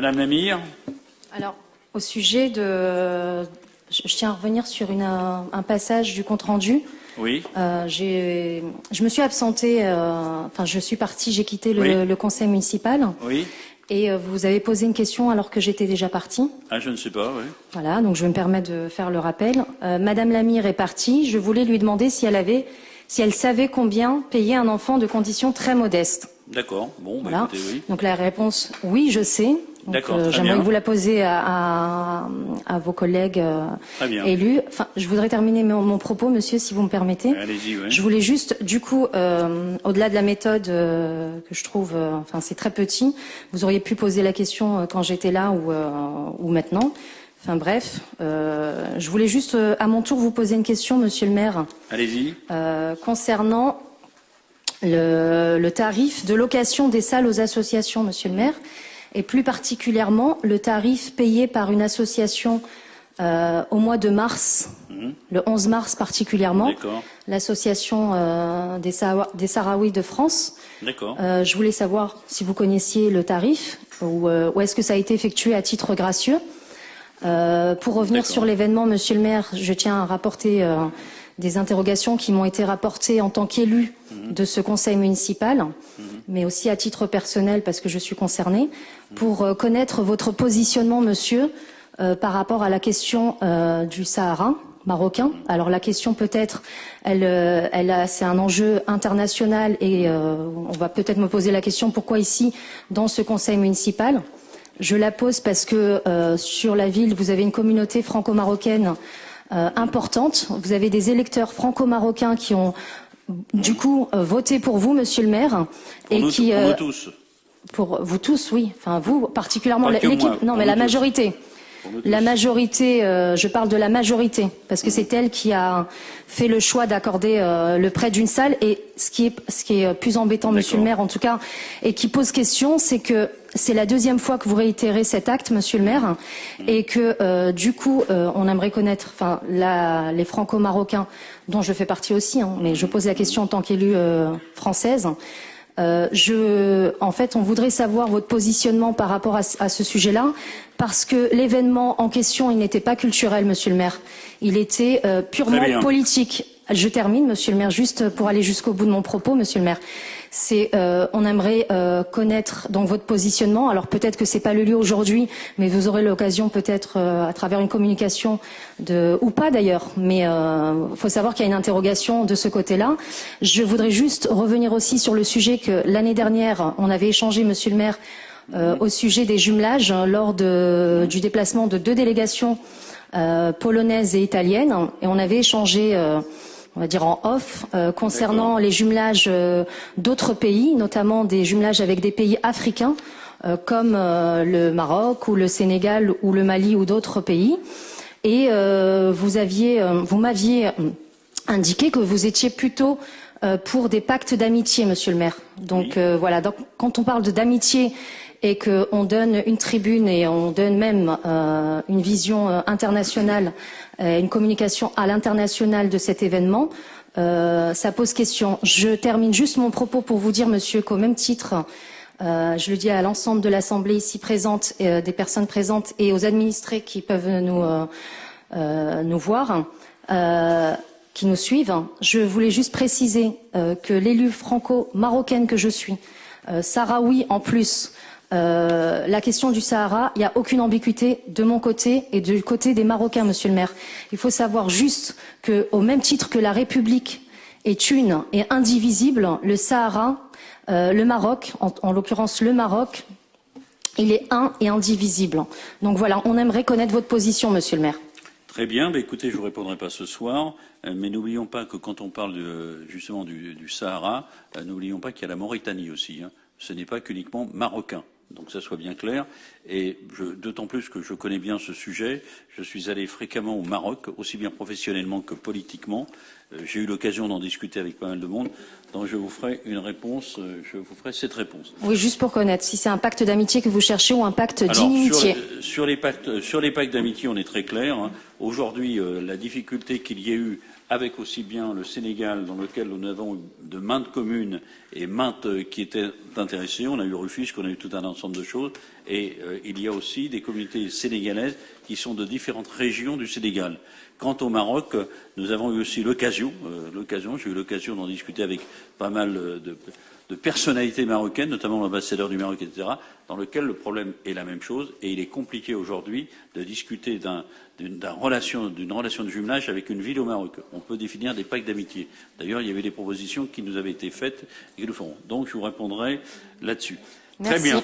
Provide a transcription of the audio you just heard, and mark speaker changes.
Speaker 1: Madame Lamire.
Speaker 2: Alors, au sujet de... Je tiens à revenir sur un passage du compte-rendu.
Speaker 1: Oui.
Speaker 2: Je me suis absentée, je suis partie, j'ai quitté le conseil municipal.
Speaker 1: Oui.
Speaker 2: Et vous avez posé une question alors que j'étais déjà partie.
Speaker 1: Ah, je ne sais pas, oui.
Speaker 2: Voilà, donc je me permets de faire le rappel. Madame Lamire est partie. Je voulais lui demander si elle savait combien payait un enfant de conditions très modestes.
Speaker 1: D'accord. Bon,
Speaker 2: Voilà.
Speaker 1: écoutez, oui.
Speaker 2: Donc la réponse, oui, je sais.
Speaker 1: D'accord.
Speaker 2: J'aimerais vous la poser à vos collègues élus. Enfin, je voudrais terminer mon propos, monsieur, si vous me permettez.
Speaker 1: Allez-y, oui.
Speaker 2: Je voulais juste, du coup, au-delà de la méthode que je trouve, c'est très petit. Vous auriez pu poser la question quand j'étais là ou maintenant. Enfin bref, je voulais juste à mon tour vous poser une question, monsieur le maire.
Speaker 1: Allez-y.
Speaker 2: Concernant le tarif de location des salles aux associations, monsieur le maire, et plus particulièrement le tarif payé par une association au mois de mars, le 11 mars particulièrement, l'association des Sahraouis de France.
Speaker 1: D'accord.
Speaker 2: Je voulais savoir si vous connaissiez le tarif ou est-ce que ça a été effectué à titre gracieux. Pour revenir sur l'événement, monsieur le maire, je tiens à rapporter des interrogations qui m'ont été rapportées en tant qu'élu de ce conseil municipal, mais aussi à titre personnel parce que je suis concernée, pour connaître votre positionnement, monsieur, par rapport à la question du Sahara marocain. Alors la question peut-être, c'est un enjeu international et on va peut-être me poser la question pourquoi ici, dans ce conseil municipal. Je la pose parce que sur la ville, vous avez une communauté franco-marocaine importante. Vous avez des électeurs franco-marocains qui ont du coup voté pour vous, monsieur le maire.
Speaker 1: Pour nous tous.
Speaker 2: Pour vous tous, oui. Enfin, vous particulièrement
Speaker 1: l'équipe.
Speaker 2: Non, mais la majorité. La majorité, je parle de la majorité, parce que c'est elle qui a fait le choix d'accorder le prêt d'une salle. Et ce qui est plus embêtant, monsieur le maire, en tout cas, et qui pose question, c'est que c'est la deuxième fois que vous réitérez cet acte, monsieur le maire, et que du coup, on aimerait connaître, les Franco-Marocains, dont je fais partie aussi, mais je pose la question en tant qu'élue française. En fait, on voudrait savoir votre positionnement par rapport à ce sujet-là, parce que l'événement en question, il n'était pas culturel, monsieur le maire. Il était purement politique. Je termine, monsieur le maire, juste pour aller jusqu'au bout de mon propos, monsieur le maire. On aimerait connaître donc votre positionnement. Alors peut-être que c'est pas le lieu aujourd'hui, mais vous aurez l'occasion peut-être à travers une communication ou pas d'ailleurs. Mais faut savoir qu'il y a une interrogation de ce côté-là. Je voudrais juste revenir aussi sur le sujet que l'année dernière on avait échangé, monsieur le maire, au sujet des jumelages lors du déplacement de 2 délégations polonaises et italiennes, et on avait échangé. On va dire en off, concernant les jumelages d'autres pays, notamment des jumelages avec des pays africains, comme le Maroc ou le Sénégal ou le Mali ou d'autres pays. Et vous m'aviez indiqué que vous étiez plutôt pour des pactes d'amitié, monsieur le maire. Donc voilà, donc, quand on parle d'amitié et qu'on donne une tribune et on donne même une vision internationale, une communication à l'international de cet événement, ça pose question. Je termine juste mon propos pour vous dire, monsieur, qu'au même titre, je le dis à l'ensemble de l'Assemblée ici présente, des personnes présentes et aux administrés qui peuvent nous voir, qui nous suivent, je voulais juste préciser que l'élu franco-marocaine que je suis, sahraoui en plus, la question du Sahara, il n'y a aucune ambiguïté de mon côté et du côté des Marocains, monsieur le maire. Il faut savoir juste qu'au même titre que la République est une et indivisible, le Sahara, le Maroc, en l'occurrence le Maroc, il est un et indivisible. Donc voilà, on aimerait connaître votre position, monsieur le maire.
Speaker 1: Très bien, écoutez, je ne vous répondrai pas ce soir, mais n'oublions pas que quand on parle justement du Sahara, n'oublions pas qu'il y a la Mauritanie aussi. Ce n'est pas qu'uniquement marocain. Donc ça soit bien clair. Et d'autant plus que je connais bien ce sujet. Je suis allé fréquemment au Maroc, aussi bien professionnellement que politiquement. J'ai eu l'occasion d'en discuter avec pas mal de monde. Donc je vous ferai une réponse, je vous ferai cette réponse.
Speaker 2: Oui, juste pour connaître, si c'est un pacte d'amitié que vous cherchez ou un pacte d'inimitié.
Speaker 1: Sur les pactes d'amitié, on est très clair. Aujourd'hui, la difficulté qu'il y ait eu avec aussi bien le Sénégal, dans lequel nous avons de maintes communes et maintes qui étaient intéressées. On a eu Rufisque, on a eu tout un ensemble de choses. Et il y a aussi des communautés sénégalaises qui sont de différentes régions du Sénégal. Quant au Maroc, nous avons eu aussi l'occasion, j'ai eu l'occasion d'en discuter avec pas mal de personnalités marocaines, notamment l'ambassadeur du Maroc, etc., dans lequel le problème est la même chose, et il est compliqué aujourd'hui de discuter d'une relation de jumelage avec une ville au Maroc. On peut définir des pactes d'amitié. D'ailleurs, il y avait des propositions qui nous avaient été faites et qui le feront. Donc, je vous répondrai là-dessus. Très bien.